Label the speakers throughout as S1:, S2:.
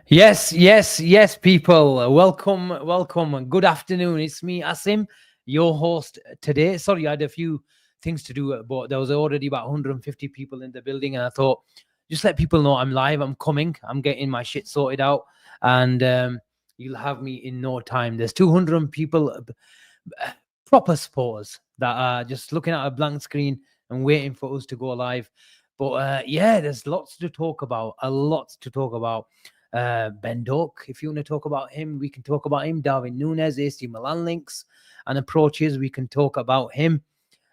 S1: Yes, people. Welcome. Good afternoon. It's me, Asim, your host today. Sorry, I had a few things to do, but there was already about 150 people in the building, and I thought, just let people know I'm live, I'm coming, I'm getting my shit sorted out, and you'll have me in no time. There's 200 people, proper supporters that are just looking at a blank screen and waiting for us to go live. But yeah, there's lots to talk about, a lot to talk about. Ben Doak, if you want to talk about him, we can talk about him. Darwin Nunez, AC Milan links and approaches, we can talk about him.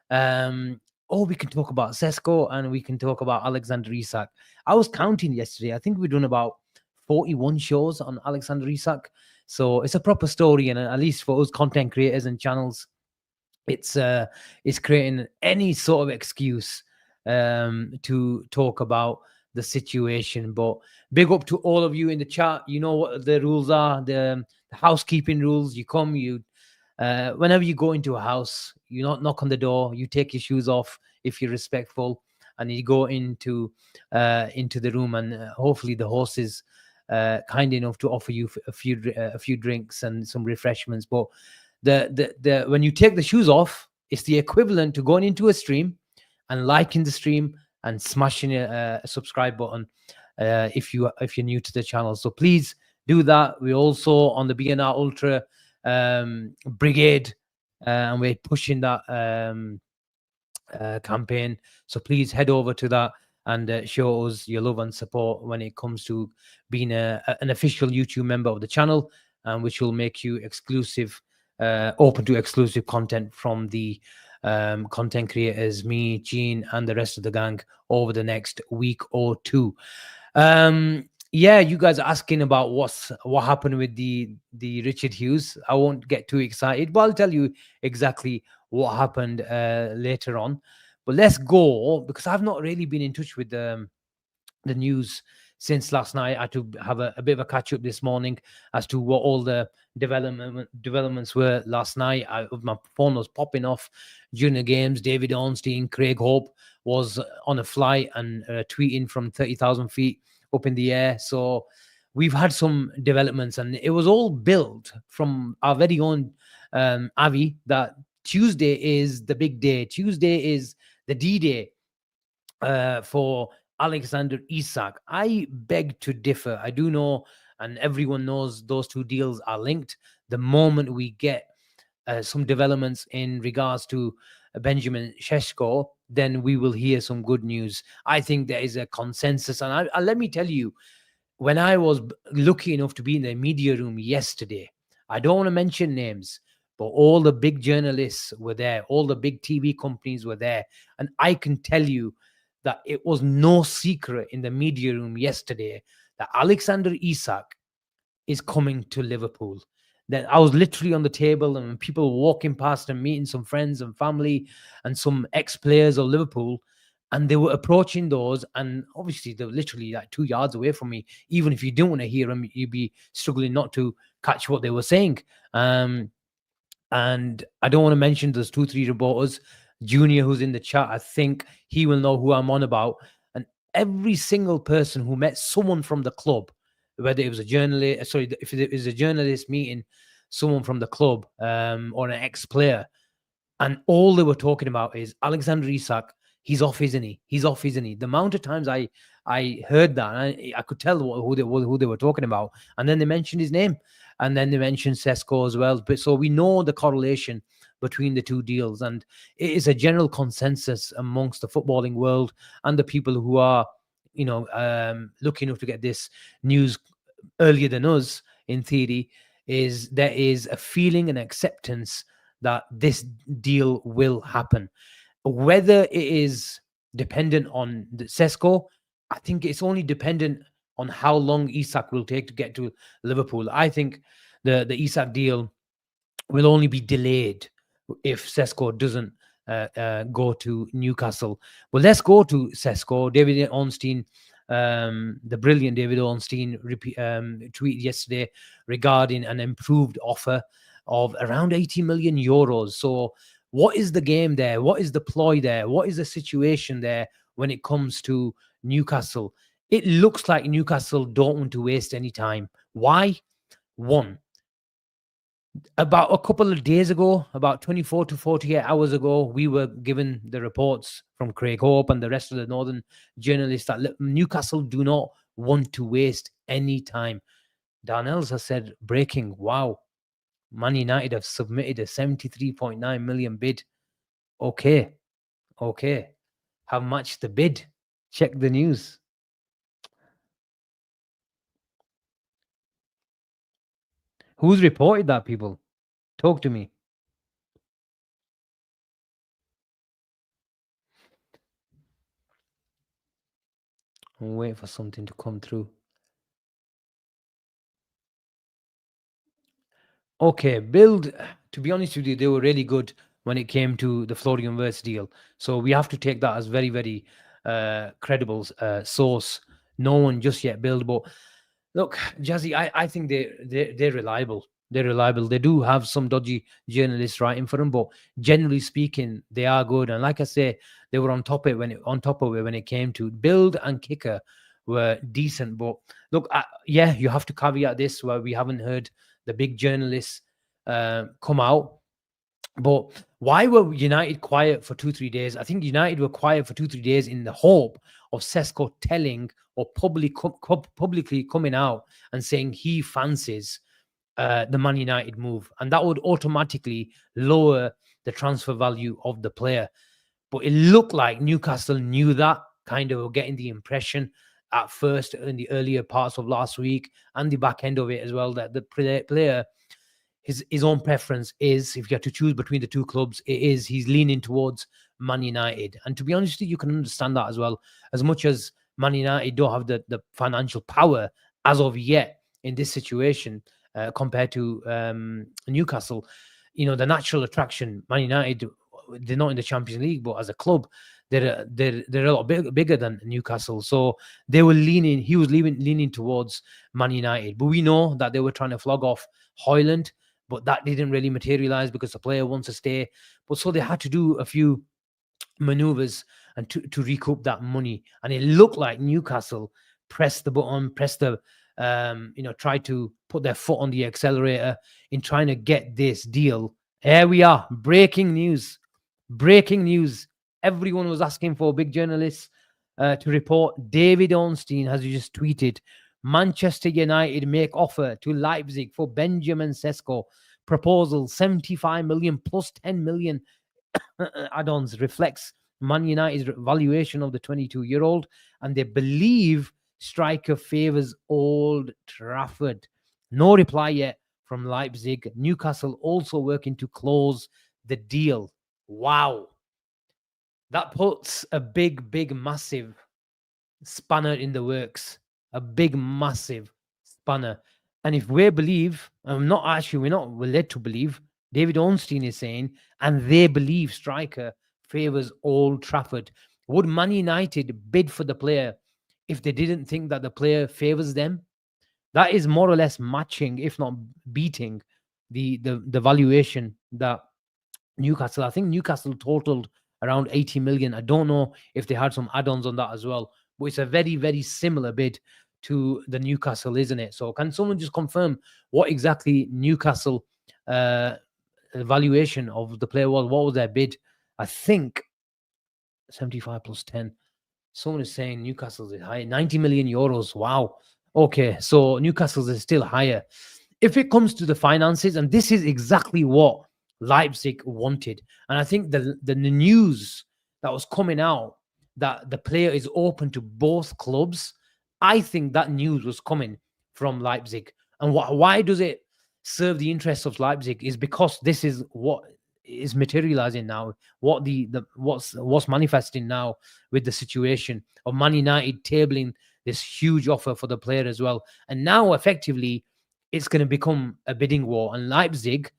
S1: Or we can talk about Sesko and we can talk about Alexander Isak. I was counting yesterday. I think we've done about 41 shows on Alexander Isak. So it's a proper story, and at least for us content creators and channels, it's creating any sort of excuse to talk about the situation. But big up to all of you in the chat. You know what the rules are, the housekeeping rules. You come, you whenever you go into a house, you not knock on the door, you take your shoes off if you're respectful, and you go into the room, and hopefully the host is kind enough to offer you a few drinks and some refreshments. But the when you take the shoes off, it's the equivalent to going into a stream and liking the stream and smashing a subscribe button if you're new to the channel. So please do that. We're also on the BNR Ultra brigade, and we're pushing that campaign. So please head over to that and show us your love and support when it comes to being an official YouTube member of the channel, which will make you exclusive, open to exclusive content from the content creators, me, Gene, and the rest of the gang over the next week or two. Yeah, you guys are asking about what happened with the Richard Hughes. I won't get too excited, but I'll tell you exactly what happened later on. But let's go, because I've not really been in touch with the news since last night. I had to have a bit of a catch up this morning as to what all the developments were last night. My phone was popping off during the games. David Ornstein, Craig Hope was on a flight and tweeting from 30,000 feet up in the air. So we've had some developments, and it was all built from our very own Avi that Tuesday is the big day. Tuesday is the D-Day for Alexander Isak. I beg to differ. I do know, and everyone knows, those two deals are linked. The moment we get some developments in regards to Benjamin Sesko, then we will hear some good news. I think there is a consensus, and let me tell you, when I was lucky enough to be in the media room yesterday, I don't want to mention names, but all the big journalists were there, all the big TV companies were there, and I can tell you that it was no secret in the media room yesterday that Alexander Isak is coming to Liverpool. That I was literally on the table, and people were walking past and meeting some friends and family and some ex-players of Liverpool, and they were approaching those, and obviously they were literally like 2 yards away from me. Even if you didn't want to hear them, you'd be struggling not to catch what they were saying. And I don't want to mention there's 2-3 reporters. Junior, who's in the chat, I think he will know who I'm on about. And every single person who met someone from the club, whether it was a journalist, if it was a journalist meeting someone from the club or an ex-player, and all they were talking about is Alexander Isak. He's off, isn't he? He's off, isn't he? The amount of times I heard that, and I could tell who they were talking about, and then they mentioned his name, and then they mentioned Sesko as well. But so we know the correlation between the two deals, and it is a general consensus amongst the footballing world and the people who are, lucky enough to get this news earlier than us, in theory, is there is a feeling and acceptance that this deal will happen. Whether it is dependent on the Sesko, I think it's only dependent on how long Isak will take to get to Liverpool. I think the Isak deal will only be delayed if Sesko doesn't go to Newcastle. Well, let's go to Sesko. David Ornstein, the brilliant David Ornstein, tweeted yesterday regarding an improved offer of around 80 million euros. So what is the game there? What is the ploy there? What is the situation there when it comes to Newcastle? it looks like Newcastle don't want to waste any time. Why? One, about a couple of days ago, about 24 to 48 hours ago, we were given the reports from Craig Hope and the rest of the Northern journalists that Newcastle do not want to waste any time. Darnells has said, breaking, wow, Man United have submitted a 73.9 million bid. Okay. Have matched the bid. Check the news. Who's reported that, people? Talk to me. I'm waiting for something to come through. Okay, Build, to be honest with you, they were really good when it came to the Florian Wirtz deal. So we have to take that as very, very credible source. No one just yet Build, but look, Jazzy, I think they're reliable. They're reliable. They do have some dodgy journalists writing for them, but generally speaking, they are good. And like I say, they were on top of it when it came to Build and Kicker were decent. But look, yeah, you have to caveat this where we haven't heard the big journalists come out. But why were United quiet for 2-3 days? I think United were quiet for 2-3 days in the hope of Sesko telling or publicly coming out and saying he fancies the Man United move, and that would automatically lower the transfer value of the player. But it looked like Newcastle knew that, kind of getting the impression at first in the earlier parts of last week and the back end of it as well, that the player, his own preference is, if you have to choose between the two clubs, he's leaning towards Man United. And to be honest, you can understand that as well. As much as Man United don't have the financial power as of yet in this situation compared to Newcastle, the natural attraction, Man United, they're not in the Champions League, but as a club, they're a lot bigger than Newcastle. So he was leaning towards Man United. But we know that they were trying to flog off Højlund, but that didn't really materialize because the player wants to stay. But so they had to do a few maneuvers and to recoup that money. And it looked like Newcastle pressed the button, tried to put their foot on the accelerator in trying to get this deal. Here we are. Breaking news. Everyone was asking for big journalists to report. David Ornstein has just tweeted, Manchester United make offer to Leipzig for Benjamin Sesko. Proposal 75 million plus 10 million add-ons reflects Man United's valuation of the 22-year-old, and they believe striker favours Old Trafford. No reply yet from Leipzig. Newcastle also working to close the deal. Wow. That puts a big, massive spanner in the works. A big, massive spanner. And if we're led to believe, David Ornstein is saying, and they believe striker favours Old Trafford. Would Man United bid for the player if they didn't think that the player favours them? That is more or less matching, if not beating, the valuation that Newcastle. I think Newcastle totaled around 80 million. I don't know if they had some add-ons on that as well, but it's a very, very similar bid to the Newcastle, isn't it? So can someone just confirm what exactly Newcastle valuation of the player was? What was their bid? I think 75 plus 10. Someone is saying Newcastle's is high, 90 million euros. Wow. Okay, so Newcastle's is still higher. If it comes to the finances, and this is exactly what Leipzig wanted, and I think the news that was coming out that the player is open to both clubs, I think that news was coming from Leipzig. And why does it serve the interests of Leipzig is because this is what is materializing now, what's manifesting now with the situation of Man United tabling this huge offer for the player as well. And now effectively it's going to become a bidding war, and Leipzig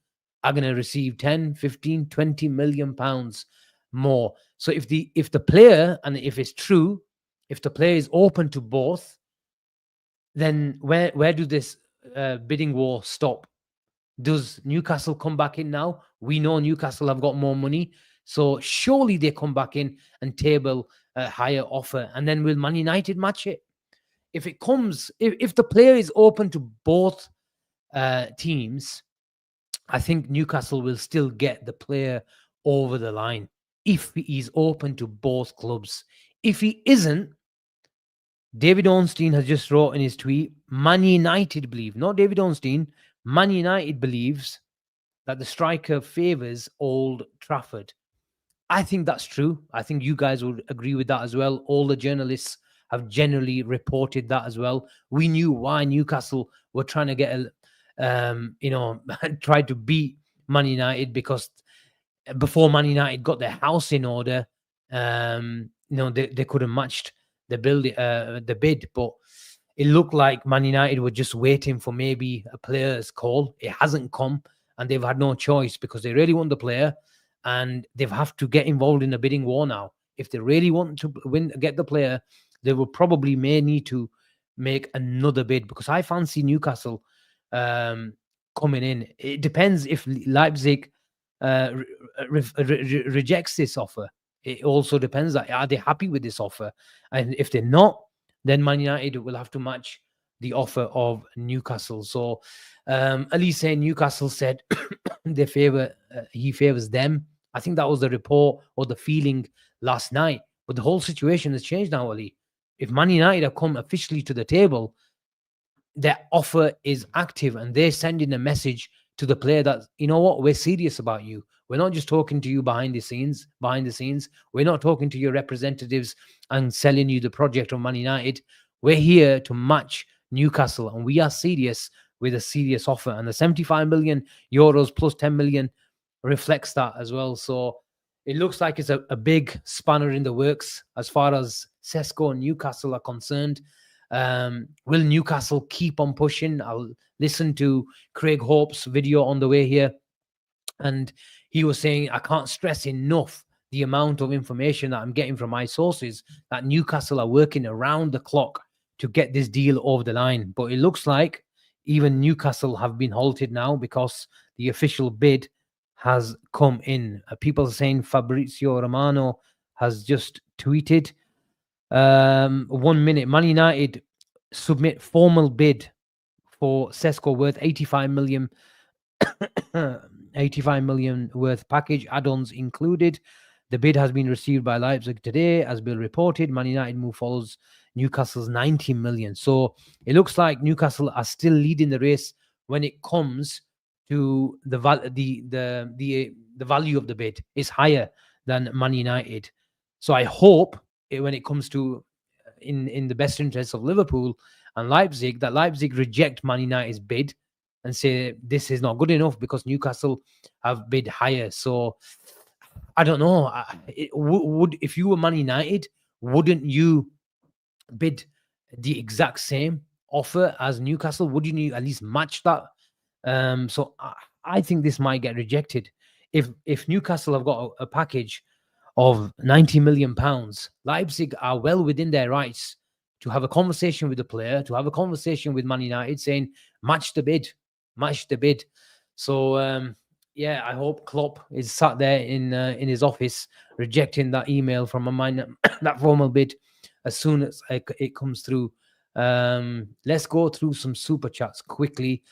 S1: are going to receive 10, 15, 20 million pounds more. So if the player, and if it's true, if the player is open to both, then where do this bidding war stop? Does Newcastle come back in now? We know Newcastle have got more money, so surely they come back in and table a higher offer, and then will Man United match it? if it comes, if the player is open to both teams, I think Newcastle will still get the player over the line if he's open to both clubs. If he isn't, David Ornstein has just wrote in his tweet, Man United believe, not David Ornstein, Man United believes that the striker favours Old Trafford. I think that's true. I think you guys would agree with that as well. All the journalists have generally reported that as well. We knew why Newcastle were trying to get tried to beat Man United, because before Man United got their house in order, they could have matched the bid, but it looked like Man United were just waiting for maybe a player's call. It hasn't come, and they've had no choice because they really want the player, and they've have to get involved in a bidding war now. If they really want to get the player, they will probably may need to make another bid, because I fancy Newcastle coming in. It depends if Leipzig rejects this offer. It also depends that are they happy with this offer, and if they're not, then Man United will have to match the offer of Newcastle. So at least saying Newcastle said he favors them. I think that was the report or the feeling last night. But the whole situation has changed now, Ali. If Man United have come officially to the table, their offer is active, and they're sending a message to the player that, you know what, we're serious about you. We're not just talking to you behind the scenes. We're not talking to your representatives and selling you the project of Man United. We're here to match Newcastle, and we are serious with a serious offer. And the 75 million euros plus 10 million reflects that as well. So it looks like it's a big spanner in the works as far as Sesko and Newcastle are concerned. Will Newcastle keep on pushing? I'll listen to Craig Hope's video on the way here, and he was saying, I can't stress enough the amount of information that I'm getting from my sources that Newcastle are working around the clock to get this deal over the line. But it looks like even Newcastle have been halted now because the official bid has come in. People are saying Fabrizio Romano has just tweeted, 1 minute, Man United submit formal bid for Sesko worth 85 million 85 million worth package, add-ons included. The bid has been received by Leipzig today, as Bill reported. Man United move follows Newcastle's 90 million. So it looks like Newcastle are still leading the race when it comes to the value of the bid is higher than Man United. So I hope when it comes to in the best interests of Liverpool and Leipzig, that Leipzig reject Man United's bid and say this is not good enough because Newcastle have bid higher. So I don't know. Would if you were Man United, wouldn't you bid the exact same offer as Newcastle? Wouldn't you at least match that? So I think this might get rejected. If Newcastle have got a package of 90 million pounds, Leipzig are well within their rights to have a conversation with the player, to have a conversation with Man United saying, match the bid. So, I hope Klopp is sat there in his office rejecting that email from that formal bid as soon as it comes through. Let's go through some super chats quickly.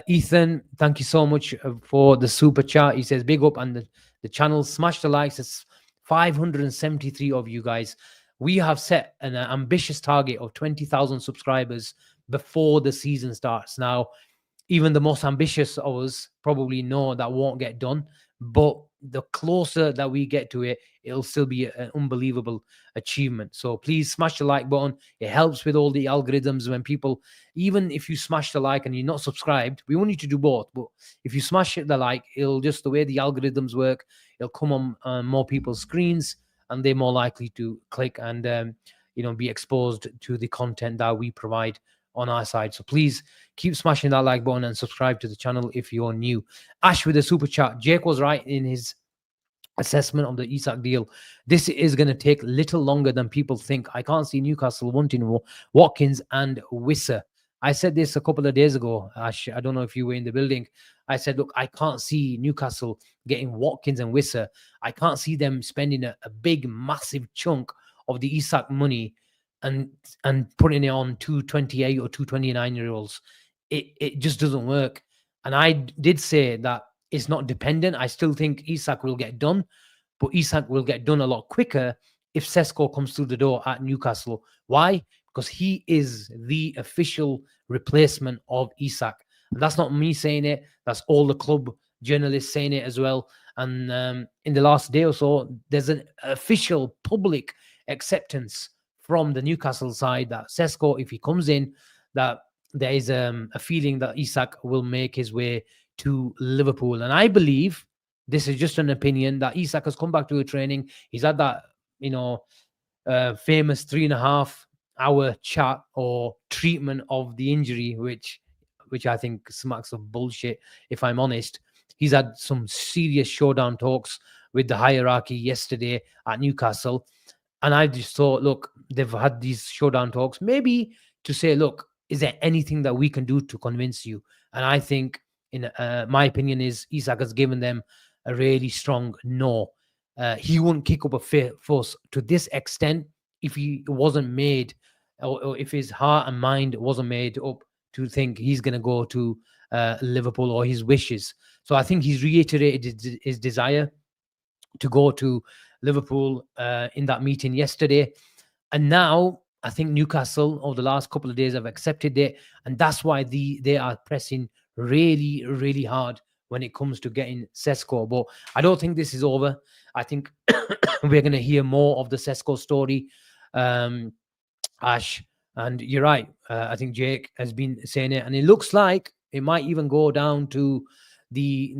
S1: Ethan, thank you so much for the super chat. He says, big up on the channel. Smash the likes. It's 573 of you guys. We have set an ambitious target of 20,000 subscribers before the season starts. Now, even the most ambitious of us probably know that won't get done, but the closer that we get to it, it'll still be an unbelievable achievement. So please smash the like button. It helps with all the algorithms when people, even if you smash the like and you're not subscribed, we want you to do both. But if you smash the like, it'll just, the way the algorithms work, it'll come on more people's screens and they're more likely to click and, be exposed to the content that we provide on our side. So please keep smashing that like button and subscribe to the channel if you're new. Ash with a super chat. Jake was right in his assessment of the Isak deal. This is going to take little longer than people think. I can't see Newcastle wanting Watkins and Wissa. I said this a couple of days ago, Ash. I don't know if you were in the building. I said, look, I can't see Newcastle getting Watkins and Wissa. I can't see them spending a big, massive chunk of the Isak money and putting it on 228 or 229-year-olds. It just doesn't work. And I did say that it's not dependent. I still think Isak will get done, but Isak will get done a lot quicker if Sesko comes through the door at Newcastle. Why? Because he is the official replacement of Isak. And that's not me saying it. That's all the club journalists saying it as well. And in the last day or so, there's an official public acceptance from the Newcastle side that Sesko, if he comes in, that there is a feeling that Isak will make his way to Liverpool. And I believe, this is just an opinion, that Isak has come back to a training. He's had that, famous 3.5 hour chat or treatment of the injury, which I think smacks of bullshit, if I'm honest. He's had some serious showdown talks with the hierarchy yesterday at Newcastle. And I just thought, look, they've had these showdown talks, maybe to say, look, is there anything that we can do to convince you? And I think, in my opinion, is Isak has given them a really strong no. He wouldn't kick up a fuss to this extent if he wasn't made, or if his heart and mind wasn't made up to think he's going to go to Liverpool, or his wishes. So I think he's reiterated his desire to go to Liverpool in that meeting yesterday. And now I think Newcastle over the last couple of days have accepted it. And that's why they are pressing really, really hard when it comes to getting Sesko. But I don't think this is over. I think we're going to hear more of the Sesko story, Ash. And you're right. I think Jake has been saying it. And it looks like it might even go down to the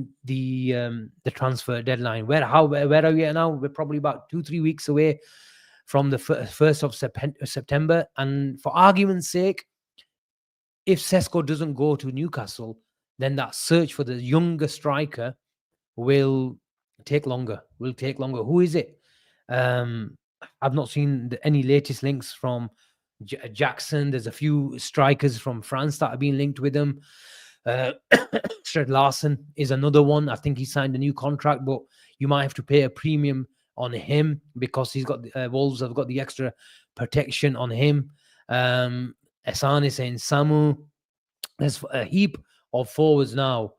S1: transfer deadline. Where are we at now? We're probably about 2-3 weeks away from the 1st of September. And for argument's sake, if Sesko doesn't go to Newcastle, then that search for the younger striker will take longer. Who is it? I've not seen any latest links from Jackson. There's a few strikers from France that have been linked with him. Stred Larson is another one. I think he signed a new contract, but you might have to pay a premium on him because he's got Wolves have got the extra protection on him. Asani saying Samu. There's a heap of forwards now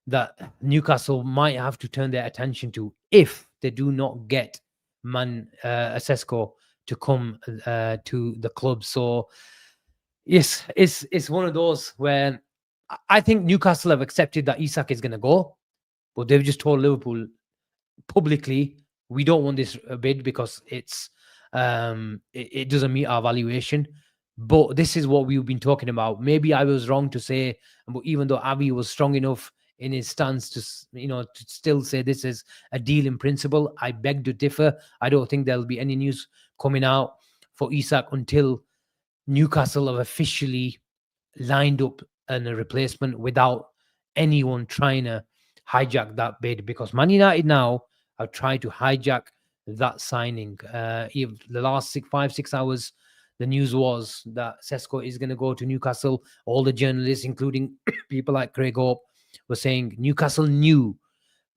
S1: that Newcastle might have to turn their attention to if they do not get Sesko to come to the club. So yes, it's one of those where I think Newcastle have accepted that Isak is going to go, but they've just told Liverpool publicly, we don't want this bid because it doesn't meet our valuation. But this is what we've been talking about. Maybe I was wrong to say, but even though Avi was strong enough in his stance to still say this is a deal in principle, I beg to differ. I don't think there'll be any news coming out for Isak until Newcastle have officially lined up a replacement without anyone trying to hijack that bid, because Man United now have tried to hijack that signing. The last 5-6 hours, the news was that Sesko is going to go to Newcastle. All the journalists, including people like Craig Hope, were saying Newcastle knew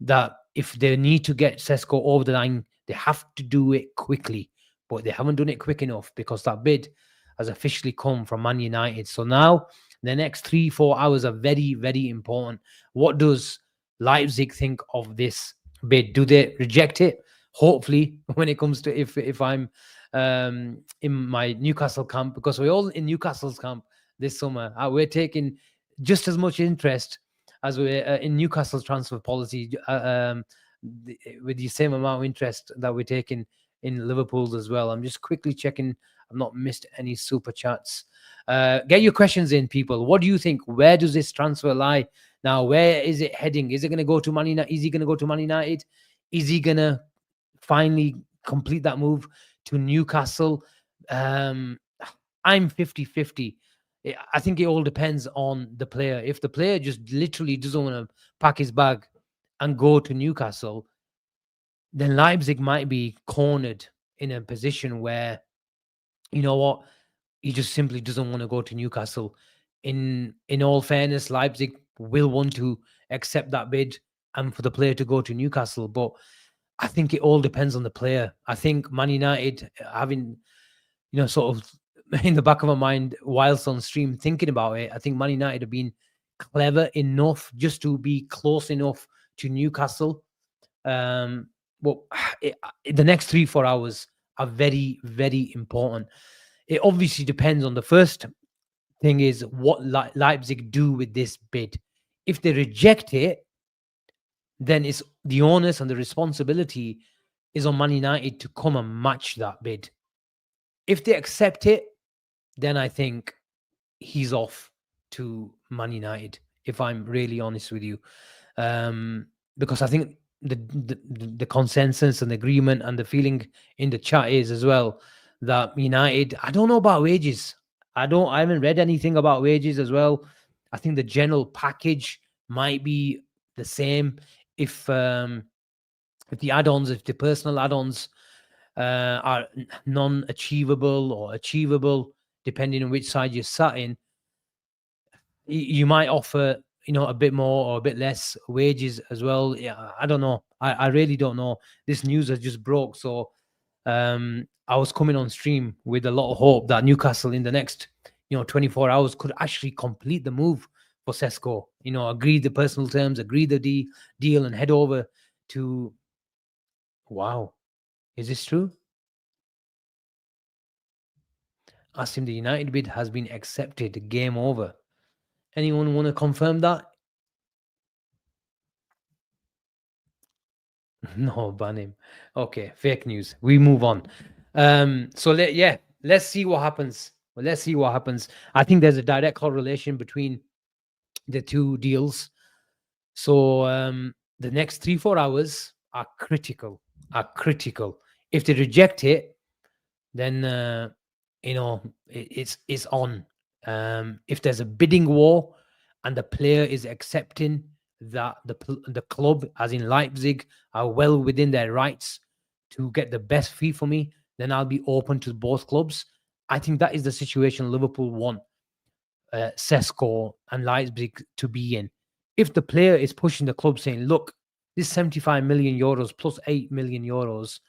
S1: that if they need to get Sesko over the line, they have to do it quickly. But they haven't done it quick enough because that bid has officially come from Man United. So now the next 3-4 hours are very, very important. What does Leipzig think of this bid? Do they reject it? Hopefully, when it comes to if I'm in my Newcastle camp, because we're all in Newcastle's camp this summer, we're taking just as much interest as we're in Newcastle's transfer policy, with the same amount of interest that we're taking in Liverpool's as well. I'm just quickly checking I've not missed any super chats. Get your questions in, people. What do you think? Where does this transfer lie now? Where is it heading? Is it going to go to Man United? Is he going to go to Man United? Is he going to finally complete that move to Newcastle? I'm 50-50. I think it all depends on the player. If the player just literally doesn't want to pack his bag and go to Newcastle, then Leipzig might be cornered in a position where, you know what, he just simply doesn't want to go to Newcastle. In all fairness, Leipzig will want to accept that bid and for the player to go to Newcastle. But I think it all depends on the player. I think Man United having, sort of in the back of my mind whilst on stream thinking about it. I think Man United have been clever enough just to be close enough to Newcastle. Well, the next 3-4 hours are very, very important. It obviously depends on the first thing is what Leipzig do with this bid. If they reject it, then it's the onus and the responsibility is on Man United to come and match that bid. If they accept it, then I think he's off to Man United, if I'm really honest with you. Because I think the consensus and agreement and the feeling in the chat is as well that United, I don't know about wages. I haven't read anything about wages as well. I think the general package might be the same if the add-ons, if the personal add-ons are non-achievable or achievable, depending on which side you're sat in, you might offer, a bit more or a bit less wages as well. Yeah, I don't know. I really don't know. This news has just broke, so I was coming on stream with a lot of hope that Newcastle in the next 24 hours could actually complete the move for Sesko. Agree the personal terms, agree the deal, and head over to. Wow, is this true? Asim, the United bid has been accepted. Game over. Anyone want to confirm that? No, ban him. Okay, fake news. We move on. Let's see what happens. Well, let's see what happens. I think there's a direct correlation between the two deals. So the next 3-4 hours are critical. If they reject it, then it's on. If there's a bidding war and the player is accepting that the club, as in Leipzig, are well within their rights to get the best fee for me, then I'll be open to both clubs. I think that is the situation Liverpool want Sesko and Leipzig to be in. If the player is pushing the club saying, look, this 75 million euros plus 8 million euros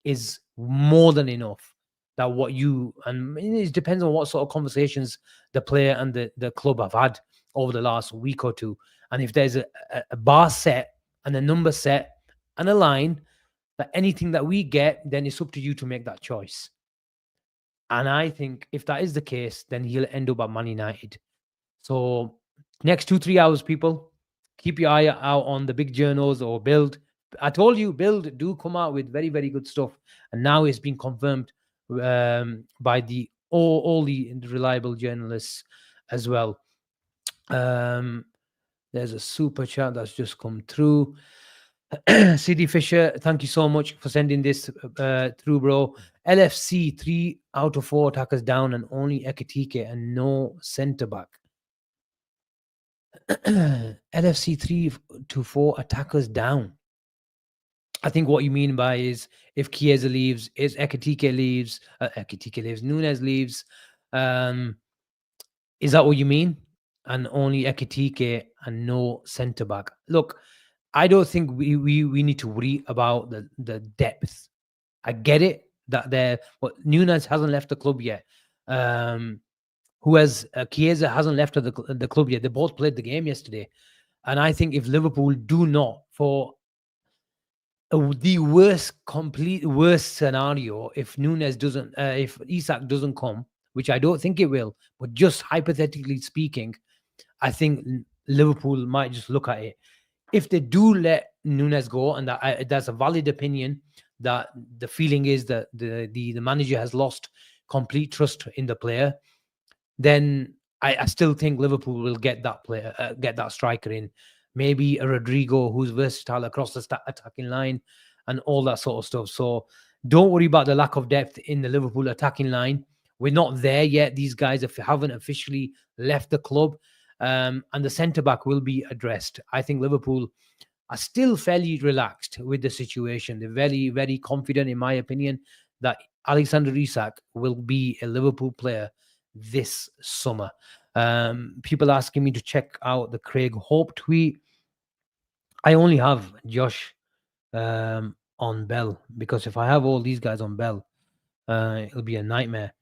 S1: is more than enough, that what you, and it depends on what sort of conversations the player and the club have had over the last week or two. And if there's a bar set and a number set and a line, that anything that we get, then it's up to you to make that choice. And I think if that is the case, then he'll end up at Man United. So next 2-3 hours, people, keep your eye out on the big journals or Build. I told you, Build do come out with very, very good stuff. And now it's been confirmed by all the reliable journalists as well. There's a super chat that's just come through. CD Fisher, thank you so much for sending this through, bro. LFC 3 out of 4 attackers down and only Ekitike and no centre back. LFC 3 to 4 attackers down. I think what you mean by is if Chiesa leaves, is Ekitike leaves, Nunez leaves. Is that what you mean? And only Ekitike and no centre back. Look, I don't think we need to worry about the depth. I get it that Nunez hasn't left the club yet. Chiesa hasn't left the club yet. They both played the game yesterday. And I think if Liverpool do not, for the worst scenario, if Nunez doesn't, if Isak doesn't come, which I don't think it will, but just hypothetically speaking, I think Liverpool might just look at it. If they do let Nunez go, and that's a valid opinion, that the feeling is that the manager has lost complete trust in the player, then I still think Liverpool will get that player, get that striker in. Maybe a Rodrigo who's versatile across the attacking line and all that sort of stuff. So don't worry about the lack of depth in the Liverpool attacking line. We're not there yet. These guys haven't officially left the club. And the centre-back will be addressed. I think Liverpool are still fairly relaxed with the situation. They're very, very confident, in my opinion, that Alexander Isak will be a Liverpool player this summer. People asking me to check out the Craig Hope tweet. I only have Josh on Bell, because if I have all these guys on Bell, it'll be a nightmare.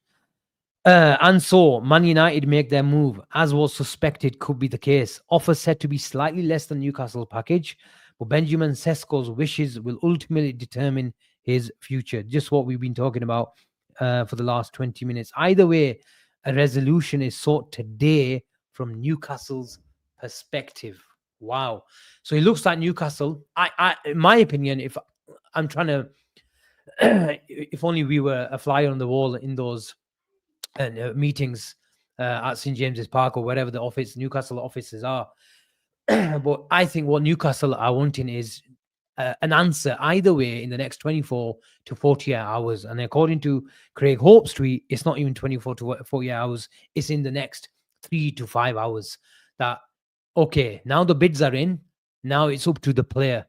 S1: And so Man United make their move, as was suspected could be the case. Offer said to be slightly less than Newcastle package, but Benjamin Sesko's wishes will ultimately determine his future. Just what we've been talking about for the last 20 minutes. Either way, a resolution is sought today from Newcastle's perspective. Wow. So it looks like Newcastle, in my opinion, if I'm trying to, if only we were a fly on the wall in those meetings at St James's Park or wherever the Newcastle offices are. But I think what Newcastle are wanting is an answer either way in the next 24 to 48 hours. And according to Craig Hope's tweet, it's not even 24 to 48 hours. It's in the next 3 to 5 hours. That, okay, now the bids are in. Now it's up to the player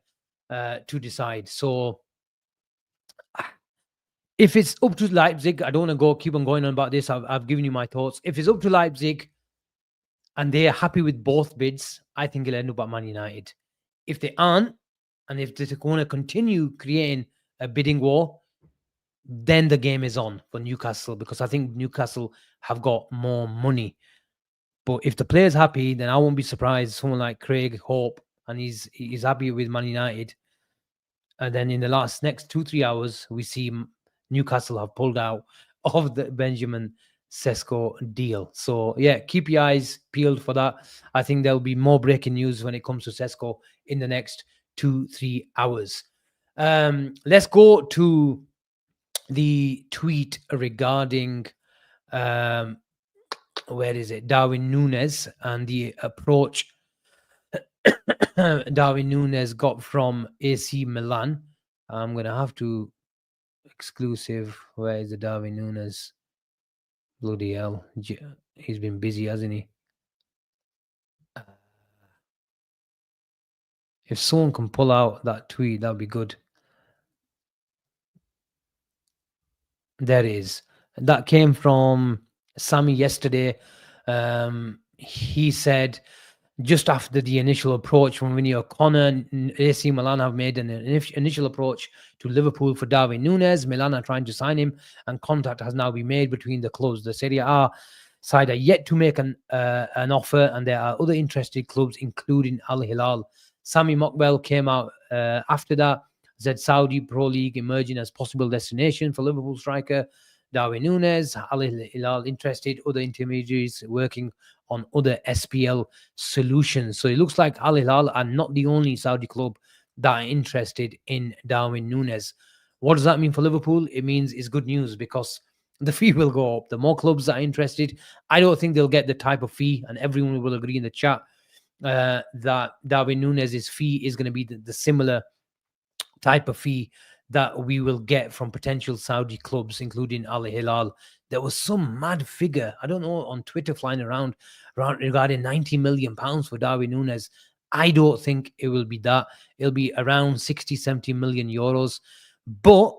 S1: to decide. So if it's up to Leipzig, I don't want to keep on going on about this. I've given you my thoughts. If it's up to Leipzig and they're happy with both bids, I think it'll end up at Man United. If they aren't, and if they're going to continue creating a bidding war, then the game is on for Newcastle, because I think Newcastle have got more money. But if the player's happy, then I won't be surprised. Someone like Craig Hope, and he's happy with Man United. And then in the next 2-3 hours, we see Newcastle have pulled out of the Benjamin Sesko deal. So yeah, keep your eyes peeled for that. I think there'll be more breaking news when it comes to Sesko in the next 2-3 hours. Let's go to the tweet regarding where is it? Darwin Nunez and the approach Darwin Nunez got from AC Milan. I'm gonna have to exclusive. Where is the Darwin Nunez? Bloody hell. He's been busy, hasn't he? If someone can pull out that tweet, that'd be good. There it is. That came from Sammy yesterday. He said, just after the initial approach from Vinny O'Connor, AC Milan have made an initial approach to Liverpool for Darwin Nunez. Milan are trying to sign him, and contact has now been made between the clubs. The Serie A side are yet to make an offer, and there are other interested clubs, including Al Hilal. Sami Mokbel came out after that, said Saudi Pro League emerging as possible destination for Liverpool striker Darwin Nunez. Al Hilal interested, other intermediaries working on other SPL solutions. So it looks like Al Hilal are not the only Saudi club that are interested in Darwin Nunez. What does that mean for Liverpool? It means it's good news, because the fee will go up. The more clubs that are interested, I don't think they'll get the type of fee, and everyone will agree in the chat that Darwin Nunez's fee is going to be the similar type of fee that we will get from potential Saudi clubs, including Al Hilal. There was some mad figure, I don't know, on Twitter flying around regarding £90 million for Darwin Nunez. I don't think it will be that. It'll be around 60-70 million euros. But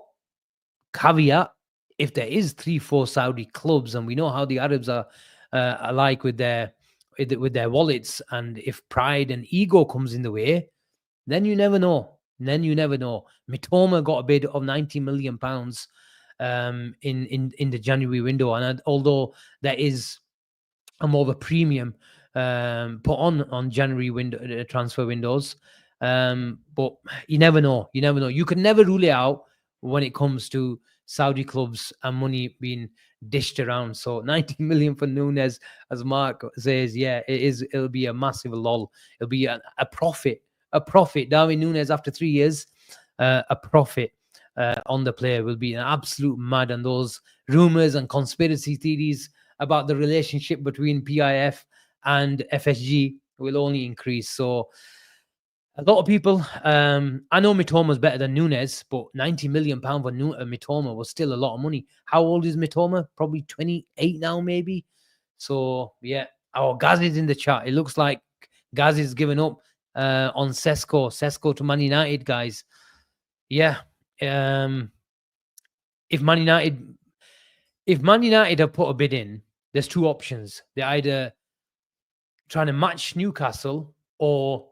S1: caveat, if there is 3-4 Saudi clubs, and we know how the Arabs are alike with their wallets, and if pride and ego comes in the way, then you never know. Mitoma got a bid of £90 million in the January window, and although there is a more of a premium put on January window transfer windows, but you never know. You can never rule it out when it comes to Saudi clubs and money being dished around. So 90 million for Nunez, as Mark says, yeah, it'll be a massive lull. It'll be a profit. Darwin Nunez, after 3 years, a profit on the player will be an absolute mad. And those rumors and conspiracy theories about the relationship between PIF and FSG will only increase. So a lot of people, I know Mitoma's better than Nunez, but £90 million for Mitoma was still a lot of money. How old is Mitoma? Probably 28 now, maybe. So yeah, Gaz is in the chat. It looks like Gaz is giving up on Sesko to Man United, guys. Yeah. If Man United have put a bid in, there's two options. They're either trying to match Newcastle, or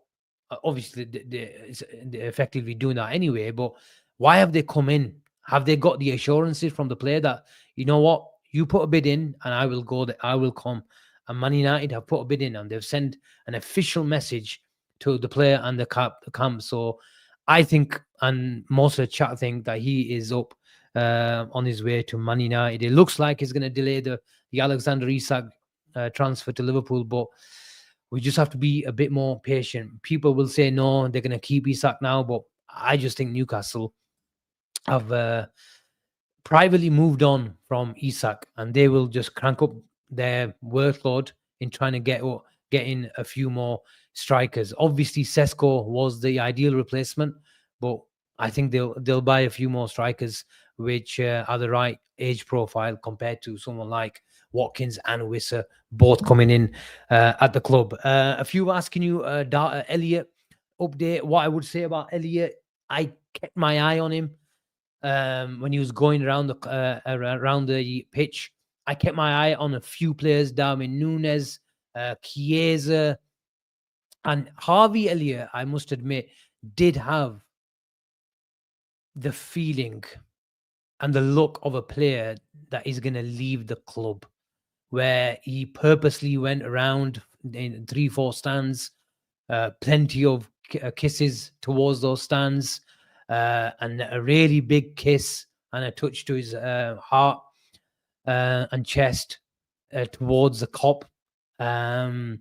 S1: obviously they're effectively doing that anyway. But why have they come in? Have they got the assurances from the player that, you know what, You put a bid in, and I will go. I will come. And Man United have put a bid in, and they've sent an official message to the player and the camp. So I think, and most of the chat think, that he is up on his way to Man United. It looks like he's going to delay the Alexander Isak transfer to Liverpool, but we just have to be a bit more patient. People will say no, they're going to keep Isak now, but I just think Newcastle have privately moved on from Isak, and they will just crank up their workload in trying to get in a few more strikers. Obviously, Sesko was the ideal replacement, but I think they'll buy a few more strikers which are the right age profile compared to someone like Watkins and Wissa, both coming in at the club. A few asking you, Elliott update. What I would say about Elliott, I kept my eye on him when he was going around the pitch. I kept my eye on a few players: Darwin Nunez, Chiesa, and Harvey Elliott. I must admit, did have the feeling and the look of a player that is going to leave the club, where he purposely went around in 3-4 stands, plenty of kisses towards those stands, and a really big kiss and a touch to his heart and chest towards the cop. And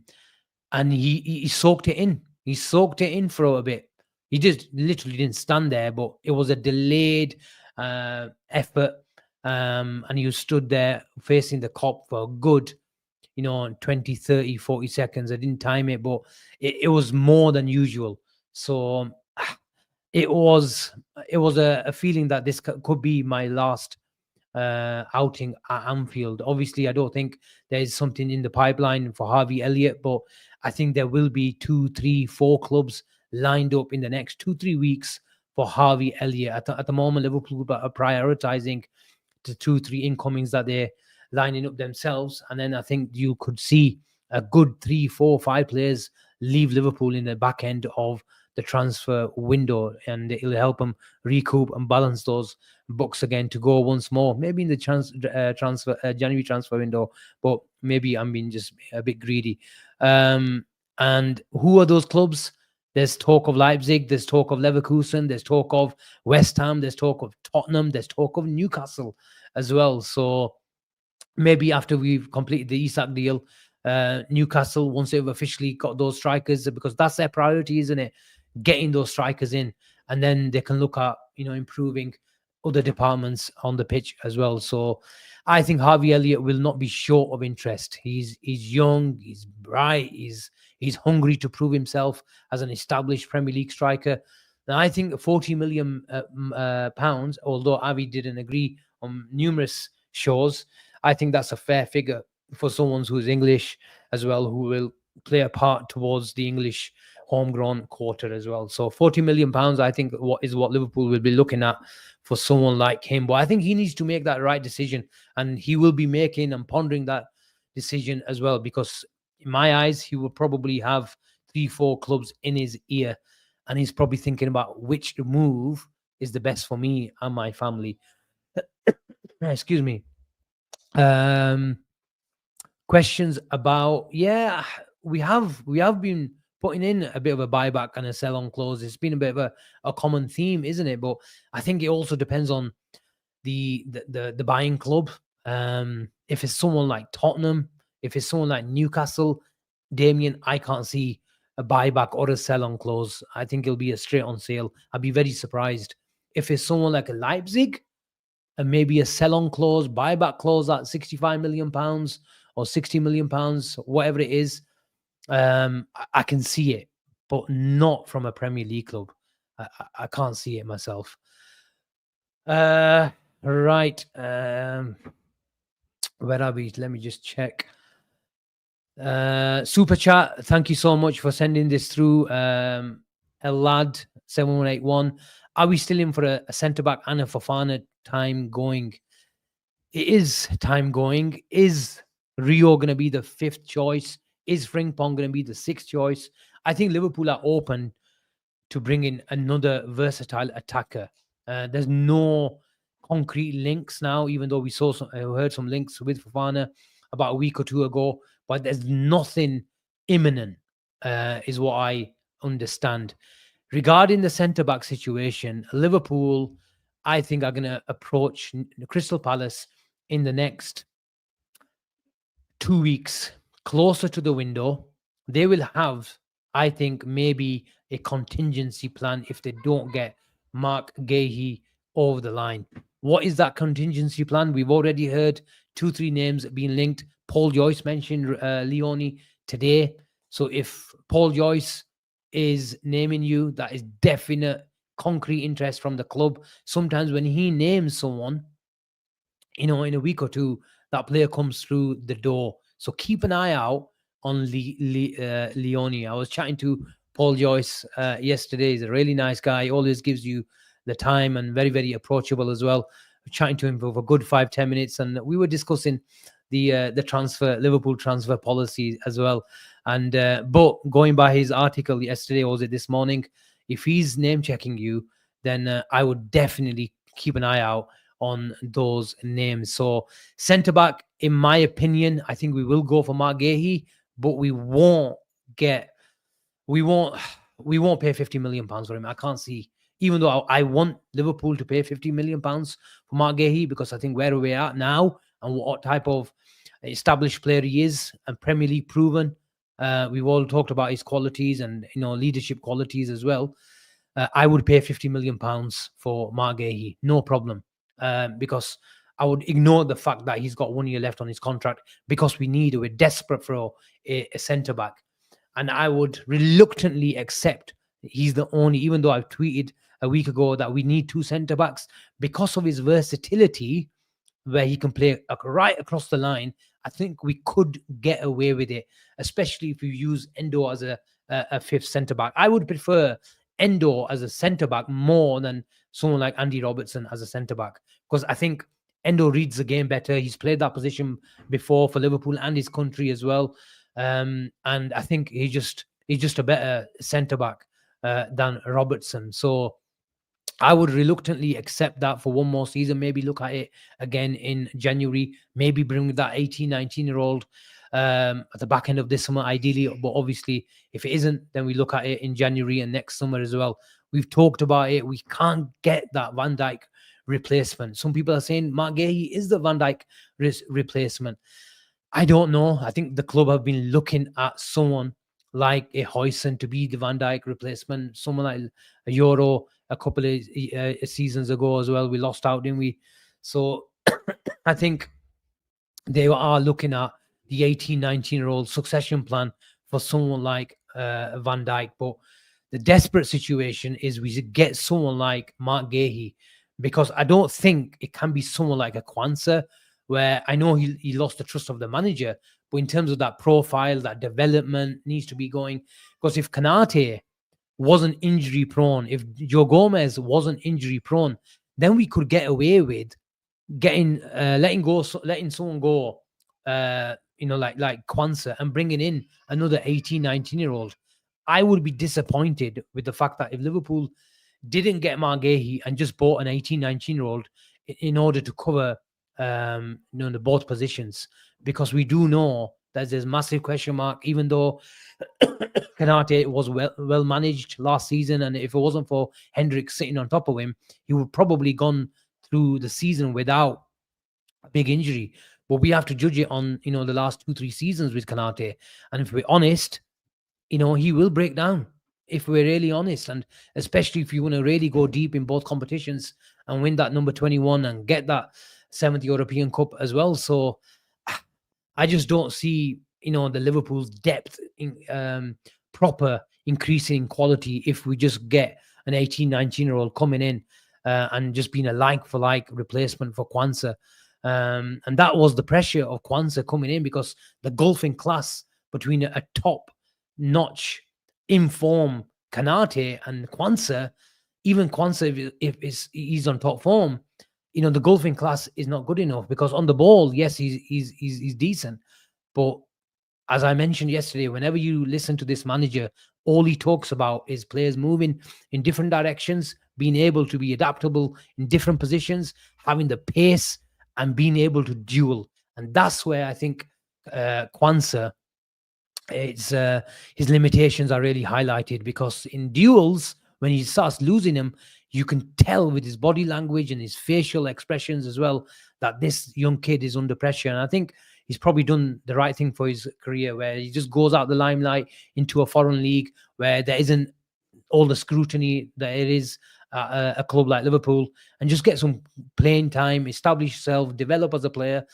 S1: he soaked it in. He soaked it in for a bit. He just literally didn't stand there, but it was a delayed effort. And he was stood there facing the cop for a good, 20, 30, 40 seconds. I didn't time it, but it was more than usual. So it was a feeling that this could be my last outing at Anfield. Obviously, I don't think there's something in the pipeline for Harvey Elliott, but I think there will be 2, 3, 4 clubs lined up in the next 2-3 weeks for Harvey Elliott. At the moment, Liverpool are prioritizing the 2-3 incomings that they're lining up themselves, and then I think you could see a good 3, 4, 5 players leave Liverpool in the back end of the transfer window, and it'll help them recoup and balance those books again to go once more, maybe in the January transfer window, but maybe I'm being just a bit greedy. And who are those clubs? There's talk of Leipzig, there's talk of Leverkusen, there's talk of West Ham, there's talk of Tottenham, there's talk of Newcastle as well. So maybe after we've completed the Isak deal, Newcastle, once they've officially got those strikers, because that's their priority, isn't it? Getting those strikers in, and then they can look at improving other departments on the pitch as well. So I think Harvey Elliott will not be short of interest. He's young, he's bright, he's hungry to prove himself as an established Premier League striker. Now I think 40 million pounds, although Avi didn't agree on numerous shows, I think that's a fair figure for someone who's English as well, who will play a part towards the English homegrown quarter as well. So 40 million pounds, I think, what Liverpool will be looking at for someone like him. But I think he needs to make that right decision, and he will be making and pondering that decision as well, because in my eyes, he will probably have 3-4 clubs in his ear, and he's probably thinking about which move is the best for me and my family. Excuse me. Questions about, we have been putting in a bit of a buyback and a sell on clause. It's been a bit of a common theme, isn't it? But I think it also depends on the buying club. If it's someone like Tottenham, if it's someone like Newcastle, Damien, I can't see a buyback or a sell on clause. I think it'll be a straight on sale. I'd be very surprised. If it's someone like a Leipzig, and maybe a sell-on clause, buyback clause at 65 million pounds or 60 million pounds, whatever it is, I can see it, but not from a Premier League club. I can't see it myself. Right. Where are we? Let me just check. Super chat. Thank you so much for sending this through. Elad 7181. Are we still in for a centre-back and a Fofana time going? It is time going. Is Rio going to be the 5th choice? Is Frimpong going to be the 6th choice? I think Liverpool are open to bring in another versatile attacker. There's no concrete links now, even though we saw some, heard some links with Fofana about a week or two ago, but there's nothing imminent, is what I understand. Regarding the centre-back situation, Liverpool, I think, are going to approach Crystal Palace in the next 2 weeks, closer to the window. They will have, I think, maybe a contingency plan if they don't get Mark Gahey over the line. What is that contingency plan? We've already heard 2-3 names being linked. Paul Joyce mentioned Leone today. So if Paul Joyce is naming you, that is definite concrete interest from the club. Sometimes when he names someone, in a week or two, that player comes through the door. So keep an eye out on Leone. I was chatting to Paul Joyce yesterday. He's a really nice guy. He always gives you the time and very, very approachable as well. Chatting to him for a good 5-10 minutes, and we were discussing the Liverpool transfer policy as well. And but going by his article yesterday, or was it this morning, if he's name checking you, then I would definitely keep an eye out on those names. So centre back, in my opinion, I think we will go for Mark Gahey, but we won't pay £50 million for him. I can't see, even though I want Liverpool to pay £50 million for Mark Gahey, because I think where we're at now and what type of established player he is and Premier League proven, we've all talked about his qualities and leadership qualities as well. I would pay £50 million for Mark Gahey, no problem. Because I would ignore the fact that he's got 1 year left on his contract, because we're desperate for a centre back. And I would reluctantly accept he's the only, even though I tweeted a week ago that we need 2 centre backs, because of his versatility, where he can play right across the line. I think we could get away with it, especially if you use Endo as a 5th centre back. I would prefer Endo as a centre back more than someone like Andy Robertson as a centre back, because I think Endo reads the game better. He's played that position before for Liverpool and his country as well, and I think he's just a better centre back than Robertson. So I would reluctantly accept that for one more season. Maybe look at it again in January. Maybe bring that 18, 19-year-old at the back end of this summer, ideally. But obviously, if it isn't, then we look at it in January and next summer as well. We've talked about it. We can't get that Van Dijk replacement. Some people are saying Mark Gahey is the Van Dijk replacement. I don't know. I think the club have been looking at someone like a Huijsen to be the Van Dijk replacement. Someone like a Euro a couple of seasons ago as well. We lost out, didn't we? So I think they are looking at the 18, 19-year-old succession plan for someone like Van Dijk. But the desperate situation is we should get someone like Mark Gahey, because I don't think it can be someone like a Kwanzaa, where I know he lost the trust of the manager, but in terms of that profile, that development needs to be going. Because if Kanate wasn't injury prone, if Joe Gomez wasn't injury prone, then we could get away with letting someone go, like Kwanzaa, and bringing in another 18, 19-year-old. I would be disappointed with the fact that if Liverpool didn't get Mark Gahey and just bought an 18, 19-year-old in order to cover the both positions, because we do know that there's massive question mark, even though Kanate was well managed last season, and if it wasn't for Hendricks sitting on top of him, he would probably gone through the season without a big injury. But we have to judge it on the last 2-3 seasons with Kanate, and if we're honest, he will break down, if we're really honest, and especially if you want to really go deep in both competitions and win that number 21 and get that 7th European Cup as well. So I just don't see the Liverpool's depth in proper increasing quality if we just get an 18, 19-year-old coming in and just being a like-for-like replacement for Kwanzaa. And that was the pressure of Kwanzaa coming in, because the golfing class between a top-notch inform Kanate and Kwanzaa, even Kwanzaa, if he's on top form, the golfing class is not good enough, because on the ball, yes, he's decent, but as I mentioned yesterday, whenever you listen to this manager, all he talks about is players moving in different directions, being able to be adaptable in different positions, having the pace, and being able to duel. And that's where I think Kwanzaa, it's his limitations are really highlighted, because in duels, when he starts losing them, you can tell with his body language and his facial expressions as well that this young kid is under pressure. And I think he's probably done the right thing for his career, where he just goes out the limelight into a foreign league where there isn't all the scrutiny that it is at a club like Liverpool, and just get some playing time, establish yourself, develop as a player.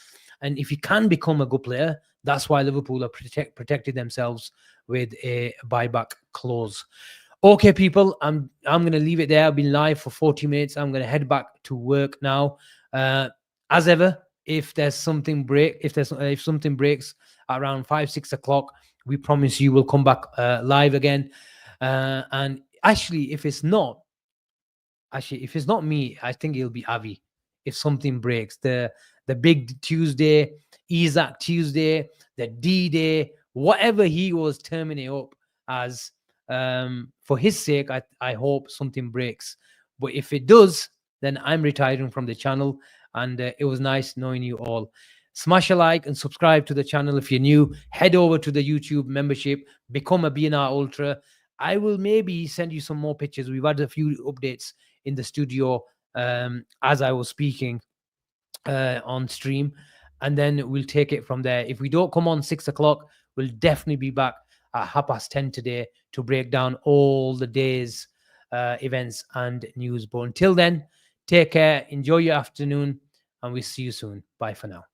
S1: And if you can become a good player, that's why Liverpool have protected themselves with a buyback clause. Okay, people, I'm going to leave it there. I've been live for 40 minutes. I'm going to head back to work now. As ever, if something breaks around 5-6 o'clock, we promise you we'll come back live again. And actually, if it's not me, I think it'll be Avi. If something breaks, the big Tuesday, Isak Tuesday, the D-Day, whatever he was terming it up as, for his sake, I hope something breaks. But if it does, then I'm retiring from the channel. And it was nice knowing you all. Smash a like and subscribe to the channel if you're new. Head over to the YouTube membership, become a BNR Ultra. I will maybe send you some more pictures. We've had a few updates in the studio as I was speaking on stream, and then we'll take it from there. If we don't come on 6 o'clock, we'll definitely be back at 10:30 today to break down all the day's events and news. But until then, take care, enjoy your afternoon, and we'll see you soon. Bye for now.